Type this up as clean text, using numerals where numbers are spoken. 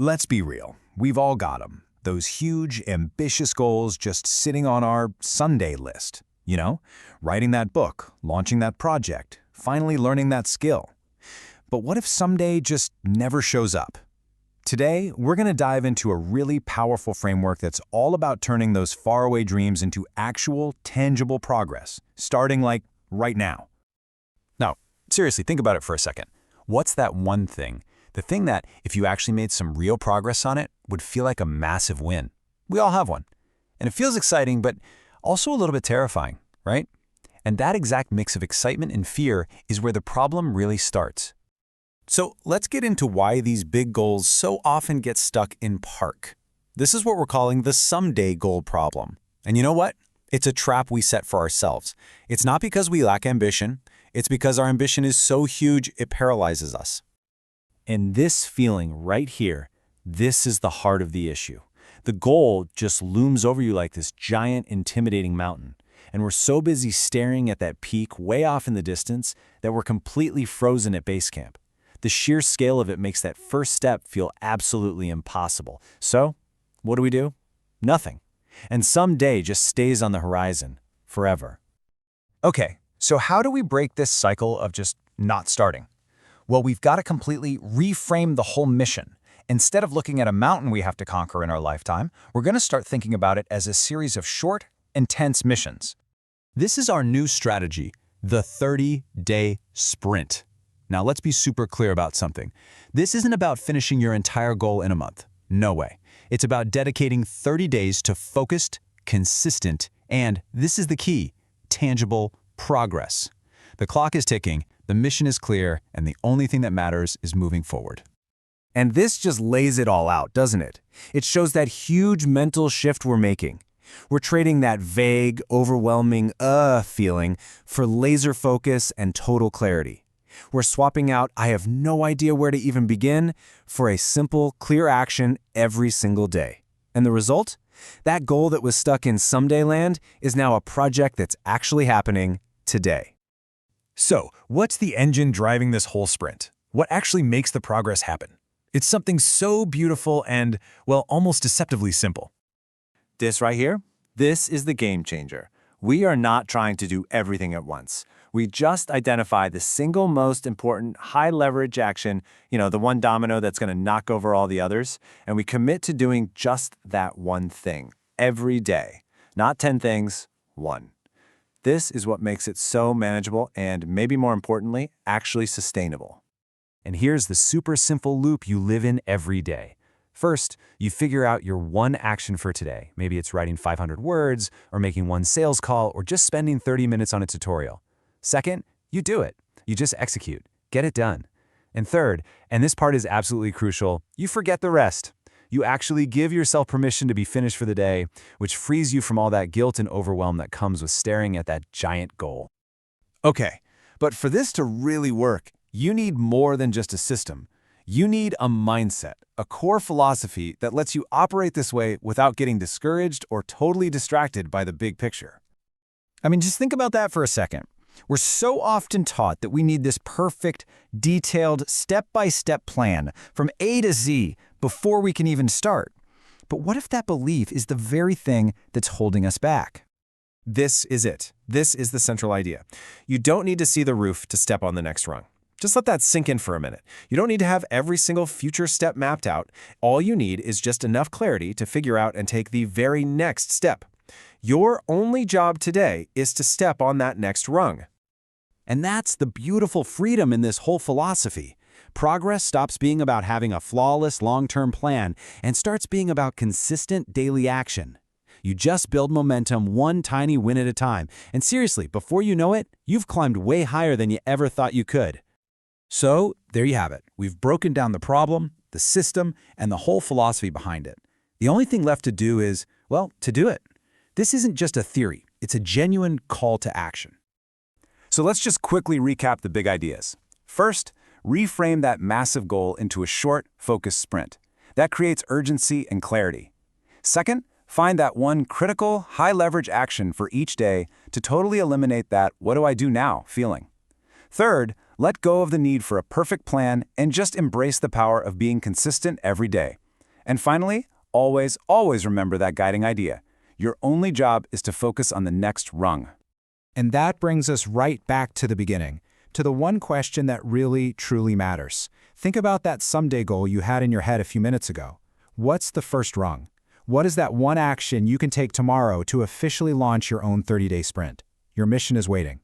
Let's be real. We've all got them. Those huge, ambitious goals just sitting on our Sunday list. You know, writing that book, launching that project, finally learning that skill. But what if someday just never shows up? Today, we're going to dive into a really powerful framework that's all about turning those faraway dreams into actual, tangible progress, starting like right now. Now, seriously, think about it for a second. What's that one thing? The thing that, if you actually made some real progress on it, would feel like a massive win. We all have one. And it feels exciting, but also a little bit terrifying, right? And that exact mix of excitement and fear is where the problem really starts. So let's get into why these big goals so often get stuck in park. This is what we're calling the someday goal problem. And you know what? It's a trap we set for ourselves. It's not because we lack ambition. It's because our ambition is so huge it paralyzes us. And this feeling right here, this is the heart of the issue. The goal just looms over you like this giant, intimidating mountain. And we're so busy staring at that peak way off in the distance that we're completely frozen at base camp. The sheer scale of it makes that first step feel absolutely impossible. So, what do? Nothing. And someday just stays on the horizon, forever. Okay, so how do we break this cycle of just not starting? Well, we've got to completely reframe the whole mission. Instead of looking at a mountain we have to conquer in our lifetime, we're going to start thinking about it as a series of short, intense missions. This is our new strategy, the 30-day sprint. Now, let's be super clear about something. This isn't about finishing your entire goal in a month. No way. It's about dedicating 30 days to focused, consistent, and, this is the key, tangible progress. The clock is ticking, the mission is clear, and the only thing that matters is moving forward. And this just lays it all out, doesn't it? It shows that huge mental shift we're making. We're trading that vague, overwhelming feeling for laser focus and total clarity. We're swapping out "I have no idea where to even begin" for a simple, clear action every single day. And the result? That goal that was stuck in someday land is now a project that's actually happening today. So, what's the engine driving this whole sprint? What actually makes the progress happen? It's something so beautiful and, well, almost deceptively simple. This right here, this is the game changer. We are not trying to do everything at once. We just identify the single most important high-leverage action, the one domino that's going to knock over all the others, and we commit to doing just that one thing every day. Not 10 things, one. This is what makes it so manageable and, maybe more importantly, actually sustainable. And here's the super simple loop you live in every day. First, you figure out your one action for today. Maybe it's writing 500 words, or making one sales call, or just spending 30 minutes on a tutorial. Second, you do it. You just execute. Get it done. And third, and this part is absolutely crucial, you forget the rest. You actually give yourself permission to be finished for the day, which frees you from all that guilt and overwhelm that comes with staring at that giant goal. Okay, but for this to really work, you need more than just a system. You need a mindset, a core philosophy that lets you operate this way without getting discouraged or totally distracted by the big picture. I mean, just think about that for a second. We're so often taught that we need this perfect, detailed, step-by-step plan from A to Z before we can even start. But what if that belief is the very thing that's holding us back? This is it. This is the central idea. You don't need to see the roof to step on the next rung. Just let that sink in for a minute. You don't need to have every single future step mapped out. All you need is just enough clarity to figure out and take the very next step. Your only job today is to step on that next rung. And that's the beautiful freedom in this whole philosophy. Progress stops being about having a flawless long-term plan and starts being about consistent daily action. You just build momentum one tiny win at a time. And seriously, before you know it, you've climbed way higher than you ever thought you could. So, there you have it. We've broken down the problem, the system, and the whole philosophy behind it. The only thing left to do is, well, to do it. This isn't just a theory, it's a genuine call to action. So let's just quickly recap the big ideas. First, reframe that massive goal into a short, focused sprint. That creates urgency and clarity. Second, find that one critical, high-leverage action for each day to totally eliminate that "what do I do now" feeling. Third, let go of the need for a perfect plan and just embrace the power of being consistent every day. And finally, always remember that guiding idea. Your only job is to focus on the next rung. And that brings us right back to the beginning, to the one question that really, truly matters. Think about that someday goal you had in your head a few minutes ago. What's the first rung? What is that one action you can take tomorrow to officially launch your own 30-day sprint? Your mission is waiting.